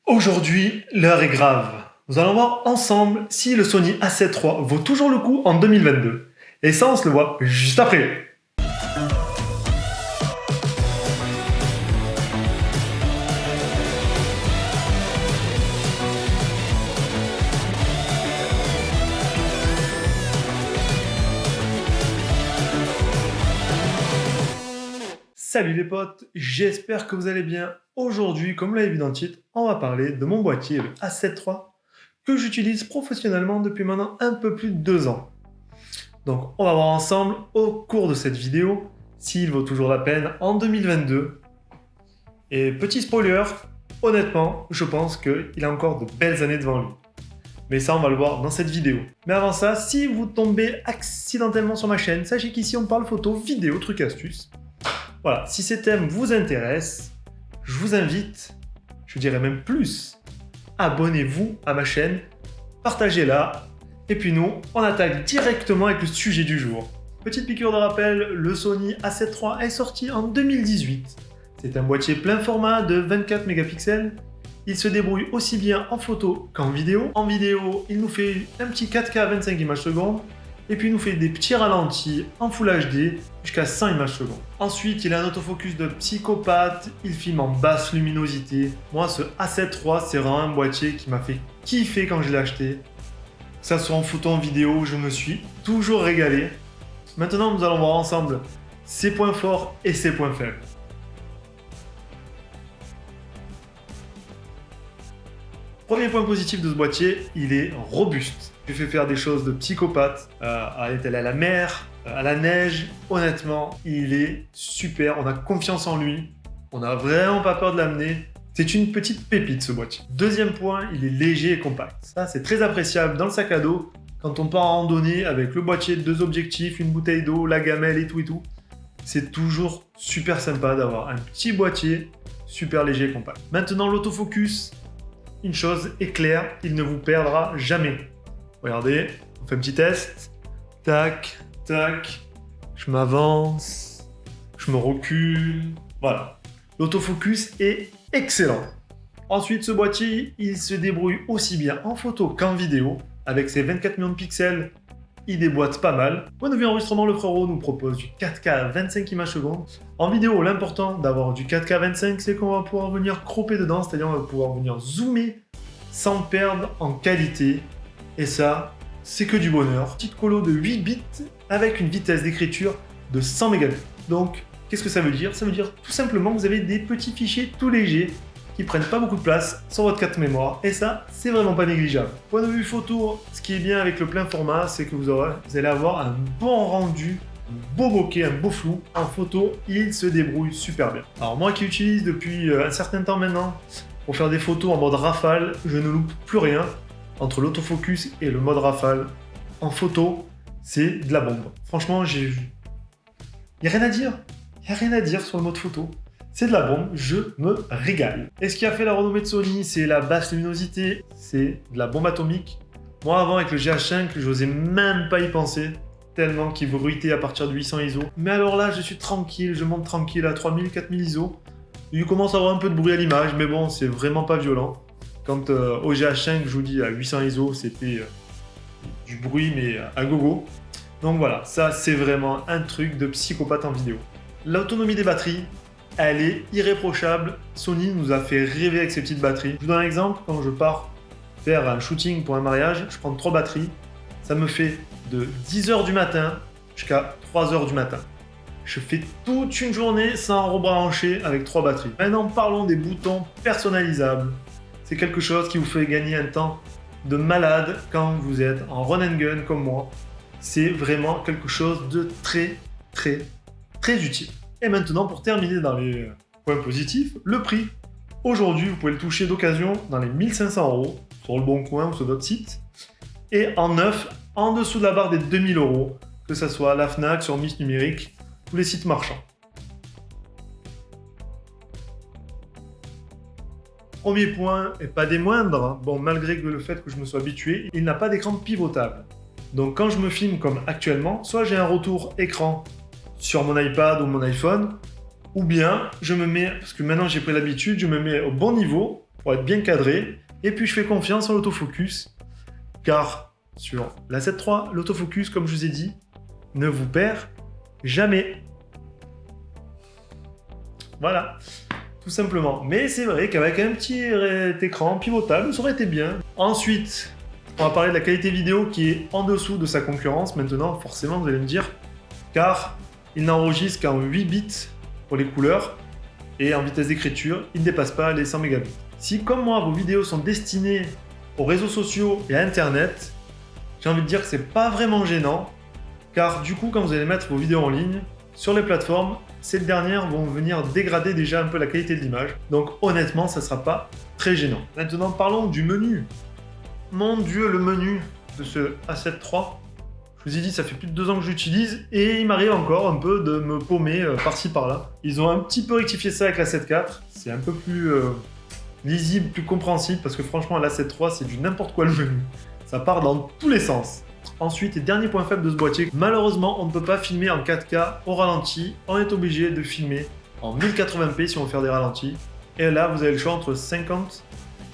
Aujourd'hui, l'heure est grave. Nous allons voir ensemble si le Sony A7 III vaut toujours le coup en 2022. Et ça, on se le voit juste après. Salut les potes, j'espère que vous allez bien. Aujourd'hui, comme vous l'avez vu dans le titre, on va parler de mon boîtier, le A7 III, que j'utilise professionnellement depuis maintenant un peu plus de 2 ans. Donc on va voir ensemble au cours de cette vidéo s'il vaut toujours la peine en 2022. Et petit spoiler, honnêtement, je pense qu'il a encore de belles années devant lui. Mais ça, on va le voir dans cette vidéo. Mais avant ça, si vous tombez accidentellement sur ma chaîne, sachez qu'ici on parle photo, vidéo, trucs, astuces. Voilà, si ces thèmes vous intéressent, je vous invite, je dirais même plus, abonnez-vous à ma chaîne, partagez-la, et puis nous, on attaque directement avec le sujet du jour. Petite piqûre de rappel, le Sony A7 III est sorti en 2018. C'est un boîtier plein format de 24 mégapixels. Il se débrouille aussi bien en photo qu'en vidéo. En vidéo, il nous fait un petit 4K à 25 images secondes. Et puis il nous fait des petits ralentis en Full HD jusqu'à 100 images secondes. Ensuite, il a un autofocus de psychopathe, il filme en basse luminosité. Moi, ce A7 III, c'est vraiment un boîtier qui m'a fait kiffer quand je l'ai acheté. Que ça soit en photo, en vidéo, je me suis toujours régalé. Maintenant, nous allons voir ensemble ses points forts et ses points faibles. Premier point positif de ce boîtier, il est robuste. Je fais faire des choses de psychopathe, à aller à la mer, à la neige. Honnêtement, il est super, on a confiance en lui, on n'a vraiment pas peur de l'amener. C'est une petite pépite ce boîtier. Deuxième point, il est léger et compact. Ça, c'est très appréciable dans le sac à dos. Quand on part en randonnée avec le boîtier, 2 objectifs, une bouteille d'eau, la gamelle et tout. C'est toujours super sympa d'avoir un petit boîtier super léger et compact. Maintenant, l'autofocus. Une chose est claire, il ne vous perdra jamais. Regardez, on fait un petit test. Tac, tac. Je m'avance. Je me recule. Voilà. L'autofocus est excellent. Ensuite, ce boîtier, il se débrouille aussi bien en photo qu'en vidéo. Avec ses 24 millions de pixels, il déboîte pas mal. Point de vue enregistrement, le frérot nous propose du 4K à 25 images secondes. En vidéo, l'important d'avoir du 4K à 25, c'est qu'on va pouvoir venir cropper dedans, c'est-à-dire on va pouvoir venir zoomer sans perdre en qualité. Et ça, c'est que du bonheur. Petite colo de 8 bits avec une vitesse d'écriture de 100 mégabits. Donc, qu'est-ce que ça veut dire? Ça veut dire tout simplement que vous avez des petits fichiers tout légers qui prennent pas beaucoup de place sur votre carte mémoire. Et ça, c'est vraiment pas négligeable. Point de vue photo, ce qui est bien avec le plein format, c'est que vous allez avoir un bon rendu, un beau bokeh, un beau flou. En photo, il se débrouille super bien. Alors moi qui utilise depuis un certain temps maintenant, pour faire des photos en mode rafale, je ne loupe plus rien. Entre l'autofocus et le mode rafale, en photo, c'est de la bombe. Franchement, il n'y a rien à dire. Il n'y a rien à dire sur le mode photo. C'est de la bombe, je me régale. Et ce qui a fait la renommée de Sony, c'est la basse luminosité, c'est de la bombe atomique. Moi avant avec le GH5, j'osais même pas y penser, tellement qu'il bruitait à partir de 800 ISO. Mais alors là, je suis tranquille, je monte tranquille à 3000, 4000 ISO. Il commence à avoir un peu de bruit à l'image, mais bon, c'est vraiment pas violent. Quand au GH5, je vous dis à 800 ISO, c'était du bruit, mais à gogo. Donc voilà, ça c'est vraiment un truc de psychopathe en vidéo. L'autonomie des batteries, elle est irréprochable. Sony nous a fait rêver avec ces petites batteries. Je vous donne un exemple, quand je pars faire un shooting pour un mariage, je prends 3 batteries. Ça me fait de 10h du matin jusqu'à 3h du matin. Je fais toute une journée sans rebrancher avec 3 batteries. Maintenant, parlons des boutons personnalisables. C'est quelque chose qui vous fait gagner un temps de malade quand vous êtes en run and gun comme moi. C'est vraiment quelque chose de très, très, très utile. Et maintenant, pour terminer dans les points positifs, le prix. Aujourd'hui, vous pouvez le toucher d'occasion dans les 1500 € sur le Bon Coin ou sur d'autres sites. Et en neuf, en dessous de la barre des 2000 €, que ce soit à la Fnac, sur Miss Numérique, tous les sites marchands. Premier point, et pas des moindres, bon, malgré le fait que je me sois habitué, il n'a pas d'écran pivotable. Donc quand je me filme comme actuellement, soit j'ai un retour écran sur mon iPad ou mon iPhone, ou bien je me mets, parce que maintenant j'ai pris l'habitude, je me mets au bon niveau, pour être bien cadré. Et puis je fais confiance en l'autofocus, car sur la 7.3, l'autofocus, comme je vous ai dit, ne vous perd jamais. Voilà, tout simplement. Mais c'est vrai qu'avec un petit écran pivotable, ça aurait été bien. Ensuite, on va parler de la qualité vidéo qui est en dessous de sa concurrence. Maintenant, forcément, vous allez me dire, car il n'enregistre qu'en 8 bits pour les couleurs, et en vitesse d'écriture, il ne dépasse pas les 100 mégabits. Si, comme moi, vos vidéos sont destinées aux réseaux sociaux et à Internet, j'ai envie de dire que c'est pas vraiment gênant, car du coup, quand vous allez mettre vos vidéos en ligne, sur les plateformes, ces dernières vont venir dégrader déjà un peu la qualité de l'image. Donc honnêtement, ça ne sera pas très gênant. Maintenant, parlons du menu. Mon Dieu, le menu de ce A7 III. Je vous ai dit, ça fait plus de 2 ans que j'utilise et il m'arrive encore un peu de me paumer par-ci par-là. Ils ont un petit peu rectifié ça avec la 7 IV. C'est un peu plus lisible, plus compréhensible parce que franchement, la 7 III, c'est du n'importe quoi le menu. Ça part dans tous les sens. Ensuite, et dernier point faible de ce boîtier, malheureusement, on ne peut pas filmer en 4K au ralenti. On est obligé de filmer en 1080p si on veut faire des ralentis. Et là, vous avez le choix entre 50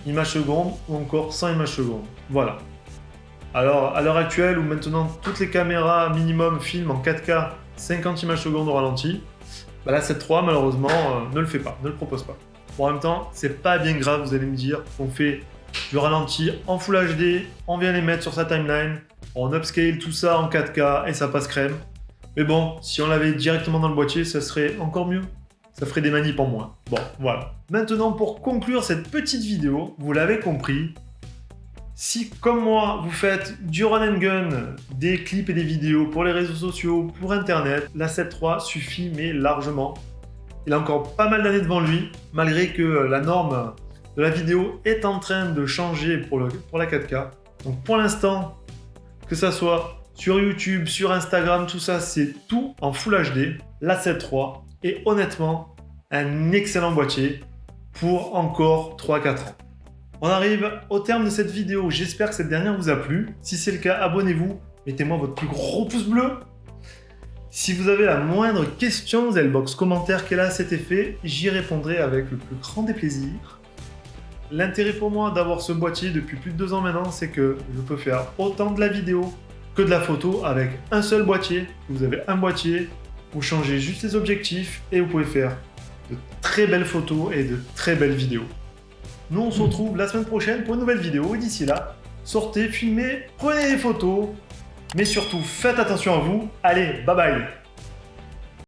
images secondes ou encore 100 images secondes. Voilà. Alors, à l'heure actuelle, où maintenant toutes les caméras minimum filment en 4K 50 images secondes au ralenti, bah la 7 III, malheureusement, ne le fait pas, ne le propose pas. Bon, en même temps, c'est pas bien grave, vous allez me dire, on fait du ralenti en Full HD, on vient les mettre sur sa timeline, on upscale tout ça en 4K et ça passe crème. Mais bon, si on l'avait directement dans le boîtier, ça serait encore mieux. Ça ferait des manips en moins. Bon, voilà. Maintenant, pour conclure cette petite vidéo, vous l'avez compris, si, comme moi, vous faites du run and gun, des clips et des vidéos pour les réseaux sociaux, pour Internet, la 7 III suffit, mais largement. Il a encore pas mal d'années devant lui, malgré que la norme de la vidéo est en train de changer pour la 4K. Donc pour l'instant, que ça soit sur YouTube, sur Instagram, tout ça, c'est tout en Full HD. La 7 III est honnêtement un excellent boîtier pour encore 3-4 ans. On arrive au terme de cette vidéo. J'espère que cette dernière vous a plu. Si c'est le cas, abonnez-vous. Mettez-moi votre plus gros pouce bleu. Si vous avez la moindre question, vous avez le box commentaire qui est là à cet effet. J'y répondrai avec le plus grand des plaisirs. L'intérêt pour moi d'avoir ce boîtier depuis plus de 2 ans maintenant, c'est que je peux faire autant de la vidéo que de la photo avec un seul boîtier. Vous avez un boîtier, vous changez juste les objectifs et vous pouvez faire de très belles photos et de très belles vidéos. Nous, on se retrouve la semaine prochaine pour une nouvelle vidéo. Et d'ici là, sortez, filmez, prenez des photos. Mais surtout, faites attention à vous. Allez, bye bye!